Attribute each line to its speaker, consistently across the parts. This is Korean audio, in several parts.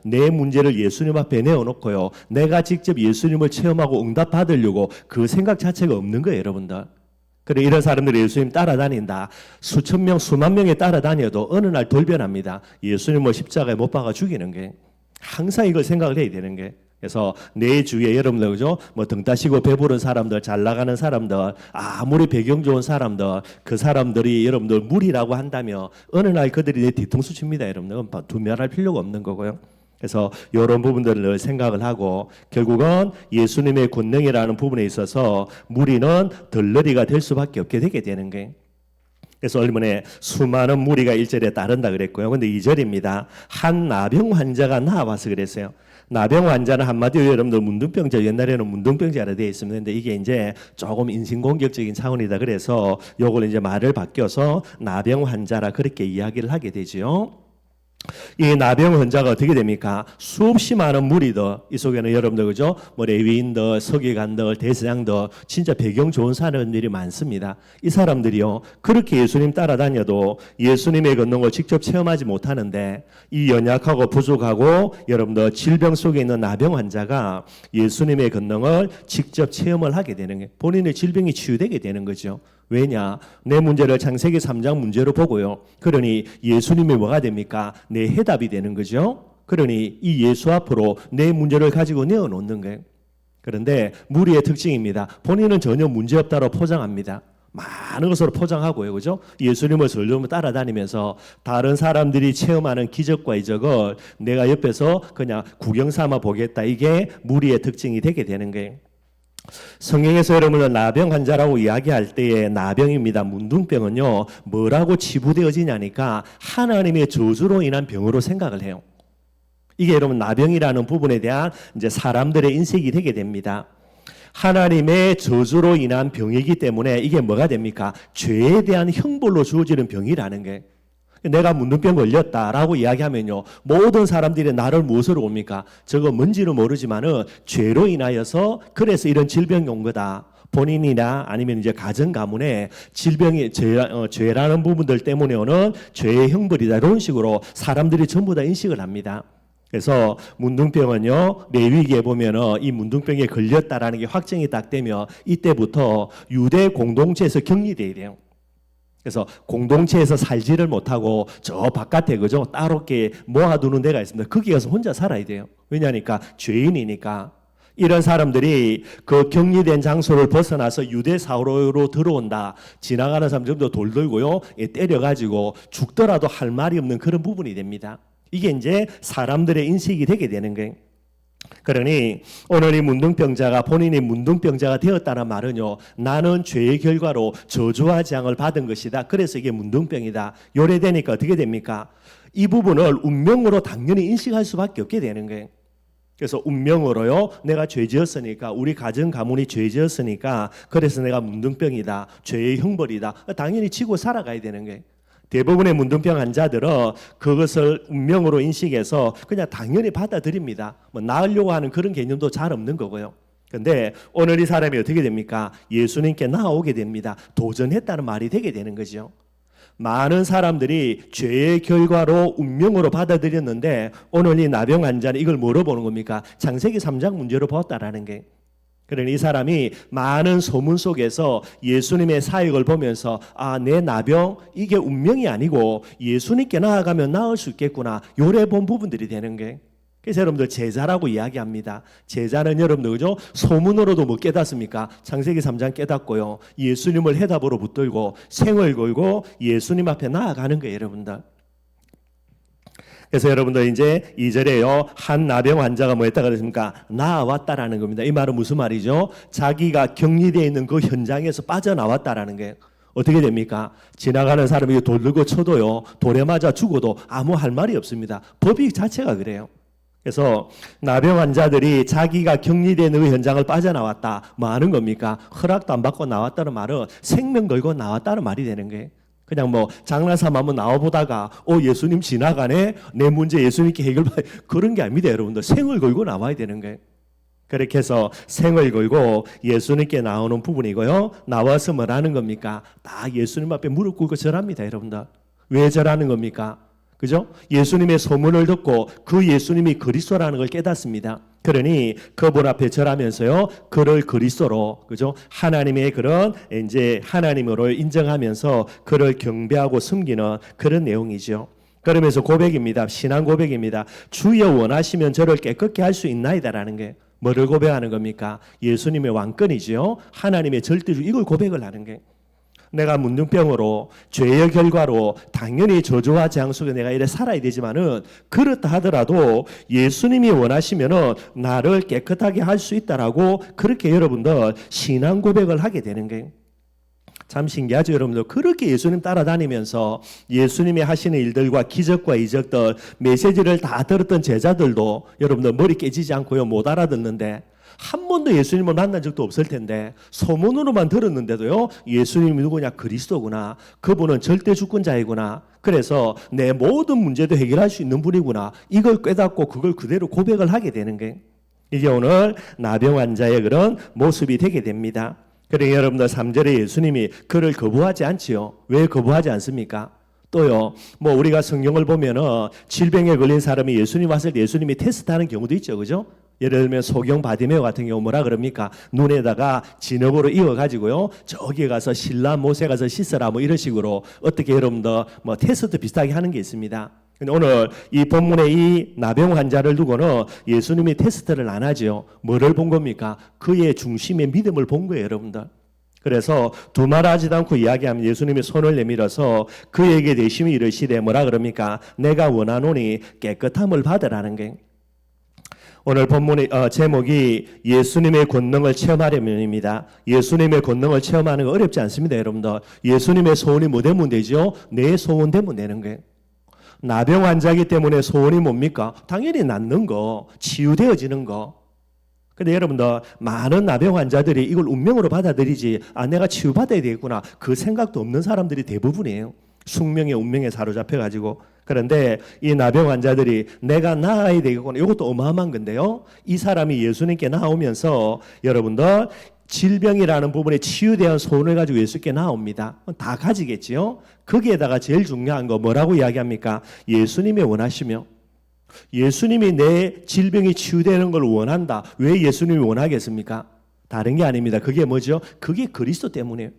Speaker 1: 내 문제를 예수님 앞에 내어놓고요, 내가 직접 예수님을 체험하고 응답 받으려고 그 생각 자체가 없는 거예요, 여러분들. 그래, 이런 사람들이 예수님 따라다닌다. 수천 명, 수만 명이 따라다녀도 어느 날 돌변합니다. 예수님을 십자가에 못 박아 죽이는 게. 항상 이걸 생각을 해야 되는 게. 그래서 내 주위에 여러분들, 그죠? 뭐 등 따시고 배부른 사람들, 잘 나가는 사람들, 아무리 배경 좋은 사람들, 그 사람들이 여러분들 무리라고 한다면 어느 날 그들이 내 뒤통수 칩니다, 여러분들. 두면할 필요가 없는 거고요. 그래서 이런 부분들을 생각을 하고 결국은 예수님의 권능이라는 부분에 있어서 무리는 덜러리가 될 수밖에 없게 되게 되는 거예요. 그래서 얼마나 수많은 무리가 1절에 따른다 그랬고요. 근데 2절입니다. 한 나병 환자가 나와서 그랬어요. 나병 환자는 한마디로 여러분들 문둥병자, 옛날에는 문둥병자라 되어 있습니다. 근데 이게 이제 조금 인신공격적인 차원이다. 그래서 요걸 이제 말을 바뀌어서 나병 환자라 그렇게 이야기를 하게 되죠. 이 나병 환자가 어떻게 됩니까? 수없이 많은 무리들, 이 속에는 여러분들, 그죠? 뭐 레위인들, 서기관들, 대제사장들, 진짜 배경 좋은 사람들이 많습니다. 이 사람들이요, 그렇게 예수님 따라다녀도 예수님의 권능을 직접 체험하지 못하는데, 이 연약하고 부족하고 여러분들 질병 속에 있는 나병 환자가 예수님의 권능을 직접 체험을 하게 되는 게, 본인의 질병이 치유되게 되는 거죠. 왜냐? 내 문제를 창세기 3장 문제로 보고요. 그러니 예수님이 뭐가 됩니까? 내 해답이 되는 거죠. 그러니 이 예수 앞으로 내 문제를 가지고 내어놓는 거예요. 그런데 무리의 특징입니다. 본인은 전혀 문제없다고 포장합니다. 많은 것으로 포장하고요. 그죠? 예수님을 설령 따라다니면서 다른 사람들이 체험하는 기적과 이적을 내가 옆에서 그냥 구경 삼아 보겠다. 이게 무리의 특징이 되게 되는 거예요. 성경에서 여러분은 나병 환자라고 이야기할 때에 나병입니다. 문둥병은요, 뭐라고 치부되어지냐니까 하나님의 저주로 인한 병으로 생각을 해요. 이게 여러분 나병이라는 부분에 대한 이제 사람들의 인식이 되게 됩니다. 하나님의 저주로 인한 병이기 때문에 이게 뭐가 됩니까? 죄에 대한 형벌로 주어지는 병이라는 게. 내가 문둥병 걸렸다라고 이야기하면요, 모든 사람들이 나를 무엇으로 봅니까? 저거 뭔지는 모르지만은 죄로 인하여서 그래서 이런 질병이 온 거다. 본인이나 아니면 이제 가정 가문에 질병이 죄라는 부분들 때문에 오는 죄의 형벌이다. 이런 식으로 사람들이 전부 다 인식을 합니다. 그래서 문둥병은요, 레위기에 보면은 이 문둥병에 걸렸다라는 게 확정이 딱 되면 이때부터 유대 공동체에서 격리돼야 돼요. 그래서 공동체에서 살지를 못하고 저 바깥에, 그죠? 따롭게 모아두는 데가 있습니다. 거기 가서 혼자 살아야 돼요. 왜냐하니까 죄인이니까. 이런 사람들이 그 격리된 장소를 벗어나서 유대 사회로 들어온다. 지나가는 사람 정도 돌 들고요, 때려가지고 죽더라도 할 말이 없는 그런 부분이 됩니다. 이게 이제 사람들의 인식이 되게 되는 거예요. 그러니 오늘 이 문둥병자가 본인이 문둥병자가 되었다는 말은요, 나는 죄의 결과로 저주와 재앙을 받은 것이다. 그래서 이게 문둥병이다. 요래되니까 어떻게 됩니까? 이 부분을 운명으로 당연히 인식할 수밖에 없게 되는 거예요. 그래서 운명으로요, 내가 죄 지었으니까, 우리 가정 가문이 죄 지었으니까 그래서 내가 문둥병이다, 죄의 형벌이다, 당연히 지고 살아가야 되는 거예요. 대부분의 문둥병 환자들은 그것을 운명으로 인식해서 그냥 당연히 받아들입니다. 뭐 나으려고 하는 그런 개념도 잘 없는 거고요. 그런데 오늘 이 사람이 어떻게 됩니까? 예수님께 나아오게 됩니다. 도전했다는 말이 되게 되는 거죠. 많은 사람들이 죄의 결과로 운명으로 받아들였는데 오늘 이 나병 환자는 이걸 뭐로 보는 겁니까? 창세기 3장 문제로 보았다라는 게. 그러니 이 사람이 많은 소문 속에서 예수님의 사역을 보면서 내 나병 이게 운명이 아니고 예수님께 나아가면 나을 수 있겠구나. 요래 본 부분들이 되는 게. 그래서 여러분들 제자라고 이야기합니다. 제자는 여러분들, 그죠? 소문으로도 뭐 깨닫습니까? 창세기 3장 깨닫고요, 예수님을 해답으로 붙들고 생을 걸고 예수님 앞에 나아가는 거예요, 여러분들. 그래서 여러분들 이제 2절에요. 한 나병 환자가 뭐 했다가 그랬습니까? 나왔다라는 겁니다. 이 말은 무슨 말이죠? 자기가 격리되어 있는 그 현장에서 빠져나왔다라는 게 어떻게 됩니까? 지나가는 사람이 돌 들고 쳐도요, 돌에 맞아 죽어도 아무 할 말이 없습니다. 법이 자체가 그래요. 그래서 나병 환자들이 자기가 격리된 그 현장을 빠져나왔다. 뭐 하는 겁니까? 허락도 안 받고 나왔다는 말은 생명 걸고 나왔다는 말이 되는 거예요. 그냥 뭐 장난삼아 한번 나와보다가 예수님 지나가네, 내 문제 예수님께 해결받아, 그런 게 아닙니다. 여러분들 생을 걸고 나와야 되는 거예요. 그렇게 해서 생을 걸고 예수님께 나오는 부분이고요, 나와서 뭘 하는 겁니까? 다 예수님 앞에 무릎 꿇고 절합니다. 여러분들 왜 절하는 겁니까? 그죠? 예수님의 소문을 듣고 그 예수님이 그리스도라는 걸 깨닫습니다. 그러니 그분 앞에 절하면서요, 그를 그리스도로, 그죠? 하나님의 그런 이제 하나님으로 인정하면서 그를 경배하고 섬기는 그런 내용이죠. 그러면서 고백입니다. 신앙 고백입니다. 주여 원하시면 저를 깨끗게 할 수 있나이다라는 게 뭐를 고백하는 겁니까? 예수님의 왕권이죠. 하나님의 절대주, 이걸 고백을 하는 게, 내가 문둥병으로 죄의 결과로 당연히 저주와 재앙 속에 내가 이래 살아야 되지만은, 그렇다 하더라도 예수님이 원하시면은 나를 깨끗하게 할 수 있다라고 그렇게 여러분들 신앙 고백을 하게 되는 게 참 신기하죠, 여러분들. 그렇게 예수님 따라다니면서 예수님이 하시는 일들과 기적과 이적들, 메시지를 다 들었던 제자들도 여러분들 머리 깨지지 않고요, 못 알아듣는데, 한 번도 예수님을 만난 적도 없을 텐데 소문으로만 들었는데도요, 예수님이 누구냐? 그리스도구나. 그분은 절대 주권자이구나. 그래서 내 모든 문제도 해결할 수 있는 분이구나. 이걸 깨닫고 그걸 그대로 고백을 하게 되는 게, 이게 오늘 나병 환자의 그런 모습이 되게 됩니다. 그러니 여러분들 3절에 예수님이 그를 거부하지 않지요. 왜 거부하지 않습니까? 또요, 뭐 우리가 성경을 보면은 질병에 걸린 사람이 예수님 왔을 때 예수님이 테스트하는 경우도 있죠, 그죠? 예를 들면 소경 바디메오 같은 경우 뭐라 그럽니까? 눈에다가 진흙으로 이어가지고요, 저기에 가서 신라 못에 가서 씻어라, 뭐 이런 식으로 어떻게 여러분들 뭐 테스트 비슷하게 하는 게 있습니다. 근데 오늘 이 본문의 이 나병 환자를 두고는 예수님이 테스트를 안 하죠. 뭐를 본 겁니까? 그의 중심의 믿음을 본 거예요, 여러분들. 그래서 두말하지도 않고 이야기하면 예수님이 손을 내밀어서 그에게 대심히 이르시되 뭐라 그럽니까? 내가 원하노니 깨끗함을 받으라는 게, 오늘 본문의 제목이 예수님의 권능을 체험하려면입니다. 예수님의 권능을 체험하는 거 어렵지 않습니다, 여러분들. 예수님의 소원이 뭐 되면 되죠? 내 소원 되면 되는 거예요. 나병 환자이기 때문에 소원이 뭡니까? 당연히 낫는 거, 치유되어지는 거. 근데 여러분들, 많은 나병 환자들이 이걸 운명으로 받아들이지, 내가 치유받아야 되겠구나, 그 생각도 없는 사람들이 대부분이에요. 숙명의 운명에 사로잡혀가지고. 그런데 이 나병 환자들이 내가 나아야 되겠구나, 이것도 어마어마한 건데요, 이 사람이 예수님께 나오면서 여러분들 질병이라는 부분에 치유대한 소원을 가지고 예수께 나옵니다. 다 가지겠지요. 거기에다가 제일 중요한 거 뭐라고 이야기합니까? 예수님이 원하시며, 예수님이 내 질병이 치유되는 걸 원한다. 왜 예수님이 원하겠습니까? 다른 게 아닙니다. 그게 뭐죠? 그게 그리스도 때문이에요.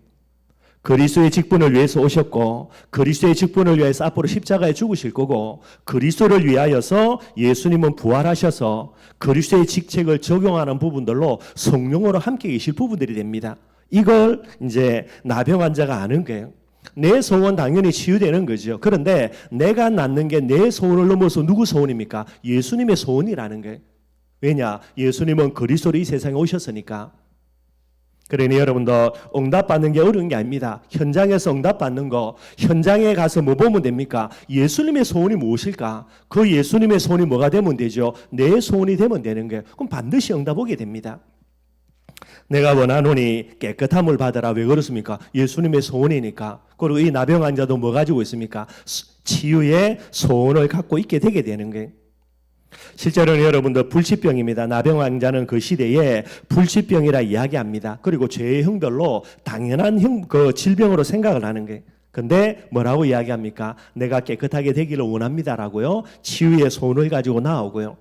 Speaker 1: 그리스도의 직분을 위해서 오셨고, 그리스도의 직분을 위해서 앞으로 십자가에 죽으실 거고, 그리스도를 위하여서 예수님은 부활하셔서 그리스도의 직책을 적용하는 부분들로 성령으로 함께 계실 부분들이 됩니다. 이걸 이제 나병 환자가 아는 거예요. 내 소원 당연히 치유되는 거죠. 그런데 내가 낳는 게 내 소원을 넘어서 누구 소원입니까? 예수님의 소원이라는 거예요. 왜냐? 예수님은 그리스도로 이 세상에 오셨으니까. 그러니 여러분들, 응답받는 게 어려운 게 아닙니다. 현장에서 응답받는 거, 현장에 가서 뭐 보면 됩니까? 예수님의 소원이 무엇일까? 그 예수님의 소원이 뭐가 되면 되죠? 내 소원이 되면 되는 거예요. 그럼 반드시 응답 오게 됩니다. 내가 원하노니 깨끗함을 받아라. 왜 그렇습니까? 예수님의 소원이니까. 그리고 이 나병 환자도 뭐 가지고 있습니까? 치유의 소원을 갖고 있게 되게 되는 거예요. 실제로는 여러분들 불치병입니다. 나병 환자는 그 시대에 불치병이라 이야기합니다. 그리고 죄의 형별로 당연한 그 질병으로 생각을 하는 거예요. 근데 뭐라고 이야기합니까? 내가 깨끗하게 되기를 원합니다라고요, 치유의 소원을 가지고 나오고요.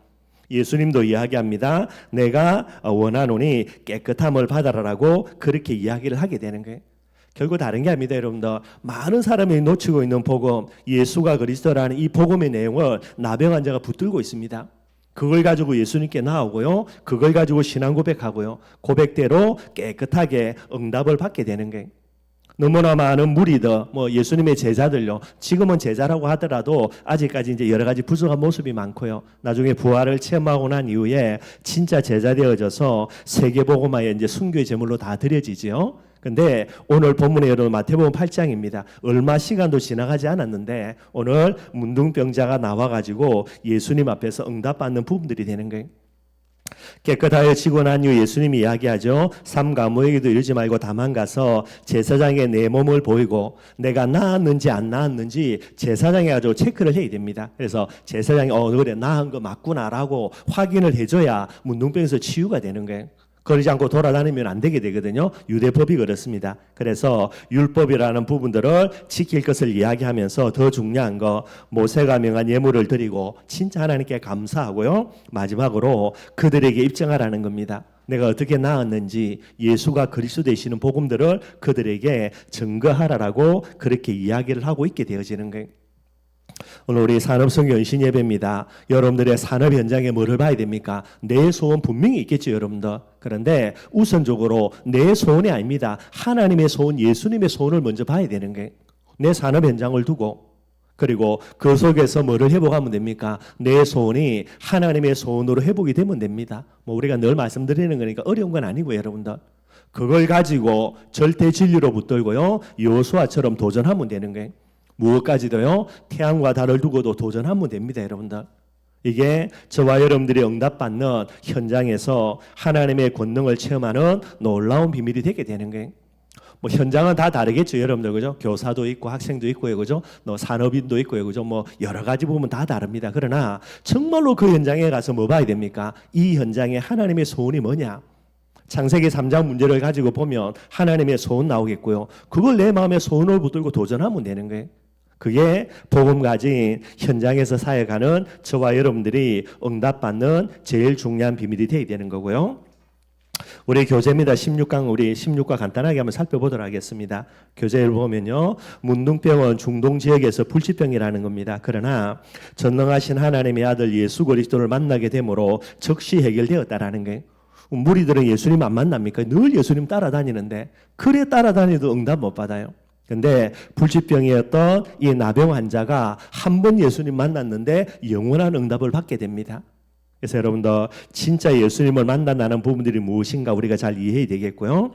Speaker 1: 예수님도 이야기합니다. 내가 원하노니 깨끗함을 받아라라고 그렇게 이야기를 하게 되는 거예요. 결국 다른 게 아닙니다, 여러분들. 많은 사람이 놓치고 있는 복음, 예수가 그리스도라는 이 복음의 내용을 나병 환자가 붙들고 있습니다. 그걸 가지고 예수님께 나오고요, 그걸 가지고 신앙 고백하고요, 고백대로 깨끗하게 응답을 받게 되는 거예요. 너무나 많은 무리들, 뭐 예수님의 제자들요, 지금은 제자라고 하더라도 아직까지 이제 여러 가지 부족한 모습이 많고요. 나중에 부활을 체험하고 난 이후에 진짜 제자 되어져서 세계복음화에 이제 순교의 제물로 다 드려지지요. 근데 오늘 본문에 여러분 마태복음 8장입니다. 얼마 시간도 지나가지 않았는데 오늘 문둥병자가 나와가지고 예수님 앞에서 응답받는 부분들이 되는 거예요. 깨끗하여 지고 난 이후 예수님이 이야기하죠. 삼가모에게도 이르지 말고 다만 가서 제사장에 내 몸을 보이고 내가 나았는지 안 나았는지 제사장에 가지고 체크를 해야 됩니다. 그래서 제사장이 그래 나은 거 맞구나라고 확인을 해줘야 문둥병에서 치유가 되는 거예요. 그러지 않고 돌아다니면 안 되게 되거든요. 유대법이 그렇습니다. 그래서 율법이라는 부분들을 지킬 것을 이야기하면서 더 중요한 거 모세가 명한 예물을 드리고 진짜 하나님께 감사하고요. 마지막으로 그들에게 입증하라는 겁니다. 내가 어떻게 나았는지 예수가 그리스도 되시는 복음들을 그들에게 증거하라라고 그렇게 이야기를 하고 있게 되어지는 거예요. 오늘 우리 산업성 연신 예배입니다. 여러분들의 산업 현장에 뭐를 봐야 됩니까? 내 소원 분명히 있겠죠, 여러분들. 그런데 우선적으로 내 소원이 아닙니다. 하나님의 소원, 예수님의 소원을 먼저 봐야 되는 거예요. 내 산업 현장을 두고 그리고 그 속에서 뭐를 회복하면 됩니까? 내 소원이 하나님의 소원으로 회복이 되면 됩니다. 뭐 우리가 늘 말씀드리는 거니까 어려운 건 아니고요, 여러분들. 그걸 가지고 절대 진리로 붙들고요. 여호수아처럼 도전하면 되는 거예요. 무엇까지도요. 태양과 달을 두고도 도전하면 됩니다, 여러분들. 이게 저와 여러분들이 응답받는 현장에서 하나님의 권능을 체험하는 놀라운 비밀이 되게 되는 거예요. 뭐 현장은 다 다르겠죠, 여러분들, 그죠? 교사도 있고 학생도 있고요, 그죠? 산업인도 있고요, 그죠? 뭐 여러 가지 보면 다 다릅니다. 그러나 정말로 그 현장에 가서 뭐 봐야 됩니까? 이 현장에 하나님의 소원이 뭐냐? 창세기 3장 문제를 가지고 보면 하나님의 소원 나오겠고요. 그걸 내 마음의 소원을 붙들고 도전하면 되는 거예요. 그게 복음 가진 현장에서 사역하는 저와 여러분들이 응답받는 제일 중요한 비밀이 되어야 되는 거고요. 우리 교재입니다. 16강 우리 16과 간단하게 한번 살펴보도록 하겠습니다. 교재를 보면요. 문둥병은 중동 지역에서 불치병이라는 겁니다. 그러나 전능하신 하나님의 아들 예수 그리스도를 만나게 되므로 즉시 해결되었다라는 거예요. 무리들은 예수님 안 만납니까? 늘 예수님 따라다니는데 그래 따라다니도 응답 못 받아요. 근데 불치병이었던 이 나병 환자가 한 번 예수님 만났는데 영원한 응답을 받게 됩니다. 그래서 여러분들 진짜 예수님을 만난다는 부분들이 무엇인가 우리가 잘 이해해야 되겠고요.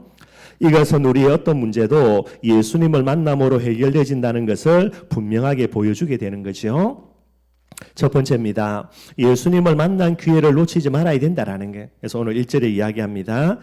Speaker 1: 이것은 우리의 어떤 문제도 예수님을 만남으로 해결되어진다는 것을 분명하게 보여주게 되는 거죠. 첫 번째입니다. 예수님을 만난 기회를 놓치지 말아야 된다라는 게. 그래서 오늘 1절에 이야기합니다.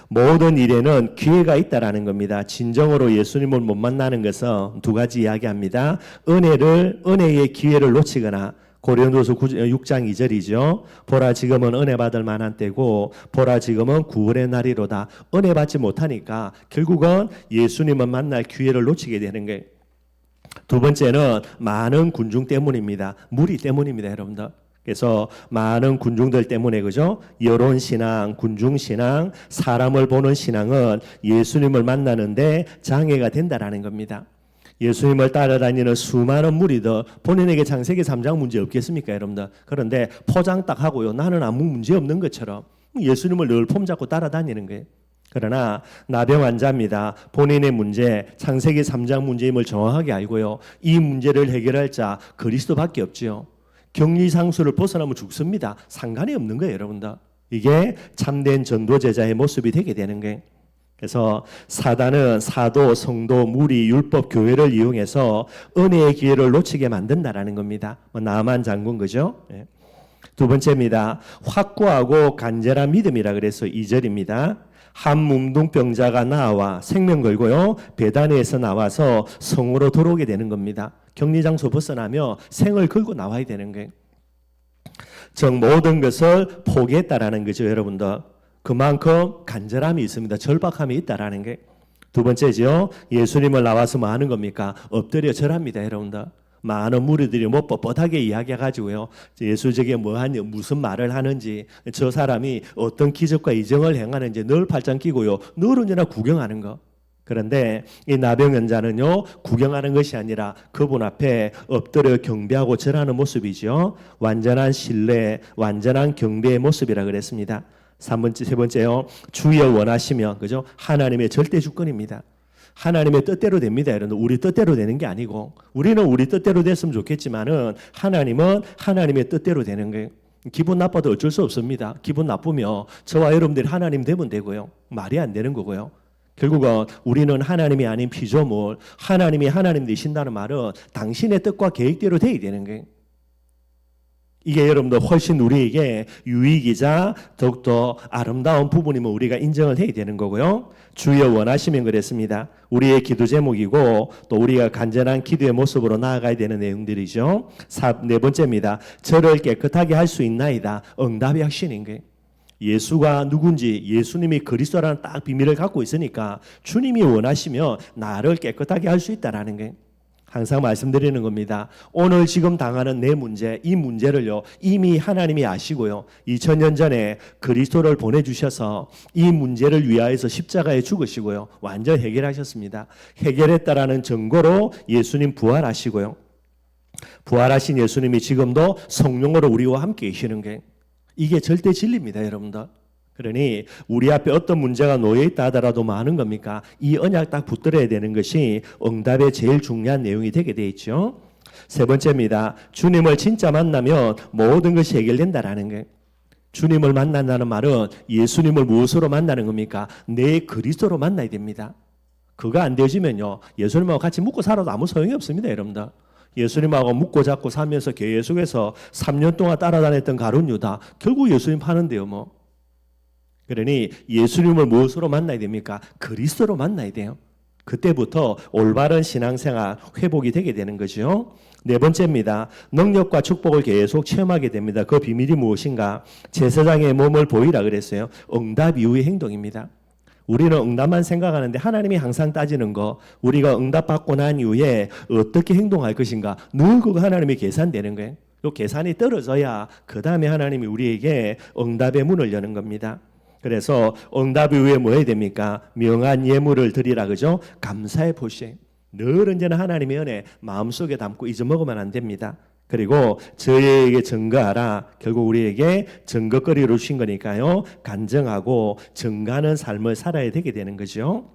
Speaker 1: 모든 일에는 기회가 있다라는 겁니다. 진정으로 예수님을 못 만나는 것은 두 가지 이야기합니다. 은혜의 기회를 놓치거나 고린도서 6장 2절이죠. 보라 지금은 은혜 받을 만한 때고 보라 지금은 구원의 날이로다. 은혜 받지 못하니까 결국은 예수님을 만날 기회를 놓치게 되는 거예요. 두 번째는 많은 군중 때문입니다. 무리 때문입니다, 여러분들. 그래서 많은 군중들 때문에 그죠? 여론 신앙, 군중 신앙, 사람을 보는 신앙은 예수님을 만나는데 장애가 된다라는 겁니다. 예수님을 따라다니는 수많은 무리들 본인에게 창세기 3장 문제 없겠습니까, 여러분들? 그런데 포장 딱 하고요. 나는 아무 문제 없는 것처럼 예수님을 늘 폼잡고 따라다니는 거예요. 그러나 나병 환자입니다. 본인의 문제, 창세기 3장 문제임을 정확하게 알고요. 이 문제를 해결할 자 그리스도밖에 없지요. 격리상수를 벗어나면 죽습니다. 상관이 없는 거예요, 여러분들. 이게 참된 전도제자의 모습이 되게 되는 거예요. 그래서 사단은 사도, 성도, 무리, 율법, 교회를 이용해서 은혜의 기회를 놓치게 만든다라는 겁니다. 나만 장군 그죠? 네. 두 번째입니다. 확고하고 간절한 믿음이라 그래서 2절입니다. 한 문둥병자가 나와 생명 걸고요. 베다니에서 나와서 성으로 들어오게 되는 겁니다. 격리장소 벗어나며 생을 걸고 나와야 되는 거예요. 즉 모든 것을 포기했다라는 거죠, 여러분들. 그만큼 간절함이 있습니다. 절박함이 있다라는 게. 두 번째죠. 예수님을 나와서 뭐 하는 겁니까? 엎드려 절합니다, 여러분들. 많은 무리들이 뭐 뻣뻣하게 이야기해가지고요. 예수 저게 무슨 말을 하는지, 저 사람이 어떤 기적과 이정을 행하는지 늘 팔짱 끼고요. 늘 언제나 구경하는 거. 그런데 이 나병 환자는요, 구경하는 것이 아니라 그분 앞에 엎드려 경배하고 절하는 모습이죠. 완전한 신뢰, 완전한 경배의 모습이라 그랬습니다. 세 번째요. 주여 원하시면, 그죠? 하나님의 절대 주권입니다. 하나님의 뜻대로 됩니다. 여러분, 우리 뜻대로 되는 게 아니고, 우리는 우리 뜻대로 됐으면 좋겠지만은 하나님은 하나님의 뜻대로 되는 거예요. 기분 나빠도 어쩔 수 없습니다. 기분 나쁘면 저와 여러분들이 하나님 되면 되고요. 말이 안 되는 거고요. 결국은 우리는 하나님이 아닌 피조물, 하나님이 하나님 되신다는 말은 당신의 뜻과 계획대로 돼야 되는 거예요. 이게 여러분들 훨씬 우리에게 유익이자 더욱더 아름다운 부분이면 우리가 인정을 해야 되는 거고요. 주여 원하시면 그랬습니다. 우리의 기도 제목이고 또 우리가 간절한 기도의 모습으로 나아가야 되는 내용들이죠. 네 번째입니다. 저를 깨끗하게 할 수 있나이다. 응답의 확신인 거예요. 예수가 누군지, 예수님이 그리스도라는 딱 비밀을 갖고 있으니까 주님이 원하시면 나를 깨끗하게 할 수 있다라는 게 항상 말씀드리는 겁니다. 오늘 지금 당하는 내 문제, 이 문제를요 이미 하나님이 아시고요 2000년 전에 그리스도를 보내주셔서 이 문제를 위하여서 십자가에 죽으시고요 완전 해결하셨습니다. 해결했다라는 증거로 예수님 부활하시고요 부활하신 예수님이 지금도 성령으로 우리와 함께 계시는 게 이게 절대 진리입니다, 여러분들. 그러니 우리 앞에 어떤 문제가 놓여 있다 하더라도 많은 겁니까? 이 언약 딱 붙들어야 되는 것이 응답의 제일 중요한 내용이 되게 돼 있죠. 세 번째입니다. 주님을 진짜 만나면 모든 것이 해결된다라는 거예요. 주님을 만난다는 말은 예수님을 무엇으로 만나는 겁니까? 내 그리스도로 만나야 됩니다. 그거 안 되어지면요 예수님하고 같이 묵고 살아도 아무 소용이 없습니다, 여러분들. 예수님하고 묵고 잡고 살면서 교회 속에서 3년 동안 따라다녔던 가룟 유다 결국 예수님 파는데요 뭐. 그러니 예수님을 무엇으로 만나야 됩니까? 그리스도로 만나야 돼요. 그때부터 올바른 신앙생활 회복이 되게 되는 거죠. 네 번째입니다. 능력과 축복을 계속 체험하게 됩니다. 그 비밀이 무엇인가? 제사장의 몸을 보이라 그랬어요. 응답 이후의 행동입니다. 우리는 응답만 생각하는데 하나님이 항상 따지는 거 우리가 응답받고 난 이후에 어떻게 행동할 것인가 늘 그거 하나님이 계산되는 거예요. 이 계산이 떨어져야 그 다음에 하나님이 우리에게 응답의 문을 여는 겁니다. 그래서 응답 이후에 뭐 해야 됩니까? 명한 예물을 드리라 그죠? 감사의 포시. 늘 언제나 하나님의 은혜 마음속에 담고 잊어먹으면 안 됩니다. 그리고 저희에게 증거하라. 결국 우리에게 증거거리로 주신 거니까요. 간증하고 증거하는 삶을 살아야 되게 되는 거죠.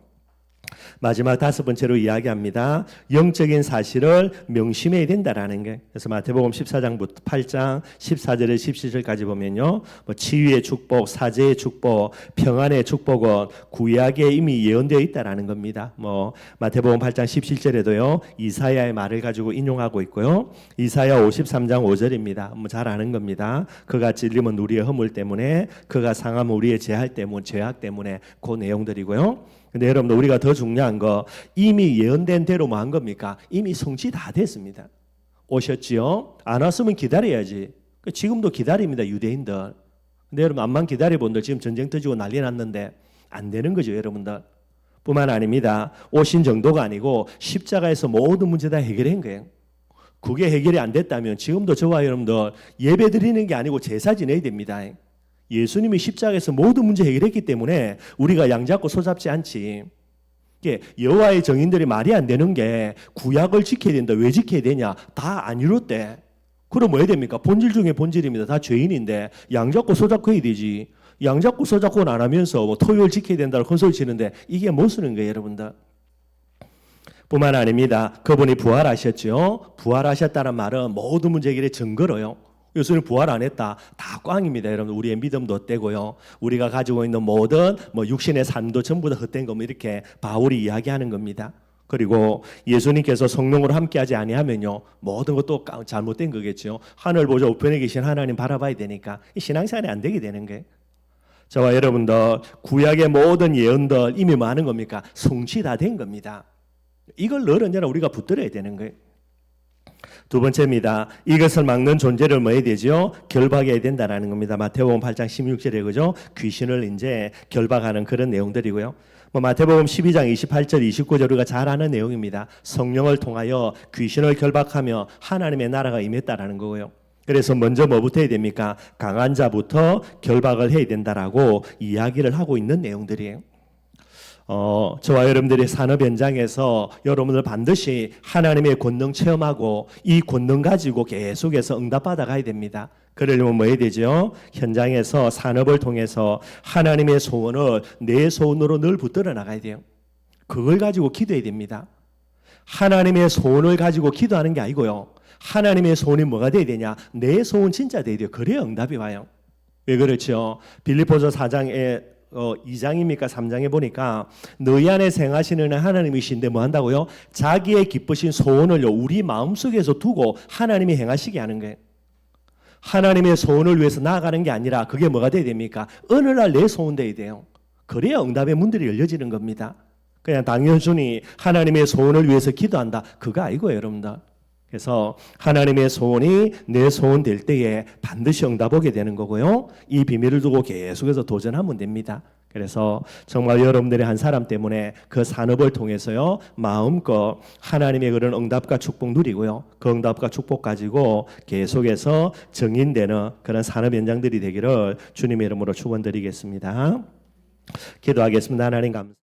Speaker 1: 마지막 다섯 번째로 이야기합니다. 영적인 사실을 명심해야 된다라는 게. 그래서 마태복음 14장부터 8장 14절에 17절까지 보면요. 뭐 치유의 축복, 사제의 축복, 평안의 축복은 구약에 이미 예언되어 있다라는 겁니다. 뭐 마태복음 8장 17절에도요. 이사야의 말을 가지고 인용하고 있고요. 이사야 53장 5절입니다. 뭐 잘 아는 겁니다. 그가 찔림은 우리의 허물 때문에, 그가 상함은 우리의 죄악 때문에 그 내용들이고요. 근데 여러분들 우리가 더 중요한 거 이미 예언된 대로 뭐 한 겁니까? 이미 성취 다 됐습니다. 오셨지요? 안 왔으면 기다려야지. 지금도 기다립니다, 유대인들. 근데 여러분 암만 기다려본들 지금 전쟁 터지고 난리 났는데 안 되는 거죠, 여러분들. 뿐만 아닙니다. 오신 정도가 아니고 십자가에서 모든 문제 다 해결한 거예요. 그게 해결이 안 됐다면 지금도 저와 여러분들 예배 드리는 게 아니고 제사 지내야 됩니다. 예수님이 십자가에서 모든 문제 해결했기 때문에 우리가 양잡고 소잡지 않지. 여호와의 정인들이 말이 안 되는 게 구약을 지켜야 된다. 왜 지켜야 되냐? 다 안 이뤘대. 그럼 뭐 해야 됩니까? 본질 중에 본질입니다. 다 죄인인데 양잡고 소잡고 해야 되지. 양잡고 소잡고는 안 하면서 뭐 토요일 지켜야 된다고 큰소리 치는데 이게 뭐 쓰는 거예요, 여러분들? 뿐만 아닙니다. 그분이 부활하셨죠. 부활하셨다는 말은 모든 문제 해결의 증거로요. 예수님 부활 안 했다. 다 꽝입니다, 여러분. 우리의 믿음도 헛되고요. 우리가 가지고 있는 모든 뭐 육신의 삶도 전부 다 헛된 거 이렇게 바울이 이야기하는 겁니다. 그리고 예수님께서 성령으로 함께하지 아니하면요 모든 것도 잘못된 거겠죠. 하늘 보좌 우편에 계신 하나님 바라봐야 되니까 신앙생활이 안 되게 되는 거예요. 저와 여러분들 구약의 모든 예언들 이미 뭐 하는 겁니까? 성취 다 된 겁니다. 이걸 늘 언제나 우리가 붙들어야 되는 거예요. 두 번째입니다. 이것을 막는 존재를 뭐 해야 되죠? 결박해야 된다라는 겁니다. 마태복음 8장 16절에 그죠? 귀신을 이제 결박하는 그런 내용들이고요. 뭐 마태복음 12장 28절 29절 우리가 잘 아는 내용입니다. 성령을 통하여 귀신을 결박하며 하나님의 나라가 임했다라는 거고요. 그래서 먼저 뭐부터 해야 됩니까? 강한 자부터 결박을 해야 된다라고 이야기를 하고 있는 내용들이에요. 저와 여러분들의 산업 현장에서 여러분들 반드시 하나님의 권능 체험하고 이 권능 가지고 계속해서 응답받아 가야 됩니다. 그러려면 뭐 해야 되죠? 현장에서 산업을 통해서 하나님의 소원을 내 소원으로 늘 붙들어 나가야 돼요. 그걸 가지고 기도해야 됩니다. 하나님의 소원을 가지고 기도하는 게 아니고요. 하나님의 소원이 뭐가 돼야 되냐? 내 소원 진짜 돼야 돼요. 그래야 응답이 와요. 왜 그렇죠? 빌립보서 4장에 2장입니까? 3장에 보니까 너희 안에 생하시는 하나님이신데 뭐 한다고요? 자기의 기쁘신 소원을요 우리 마음속에서 두고 하나님이 행하시게 하는 거예요. 하나님의 소원을 위해서 나아가는 게 아니라 그게 뭐가 돼야 됩니까? 어느 날 내 소원 돼야 돼요. 그래야 응답의 문들이 열려지는 겁니다. 그냥 당연순히 하나님의 소원을 위해서 기도한다 그거 아니고요, 여러분들. 그래서 하나님의 소원이 내 소원 될 때에 반드시 응답 오게 되는 거고요. 이 비밀을 두고 계속해서 도전하면 됩니다. 그래서 정말 여러분들의 한 사람 때문에 그 산업을 통해서요, 마음껏 하나님의 그런 응답과 축복 누리고요, 그 응답과 축복 가지고 계속해서 증인되는 그런 산업 현장들이 되기를 주님의 이름으로 축원드리겠습니다. 기도하겠습니다. 하나님 감사합니다.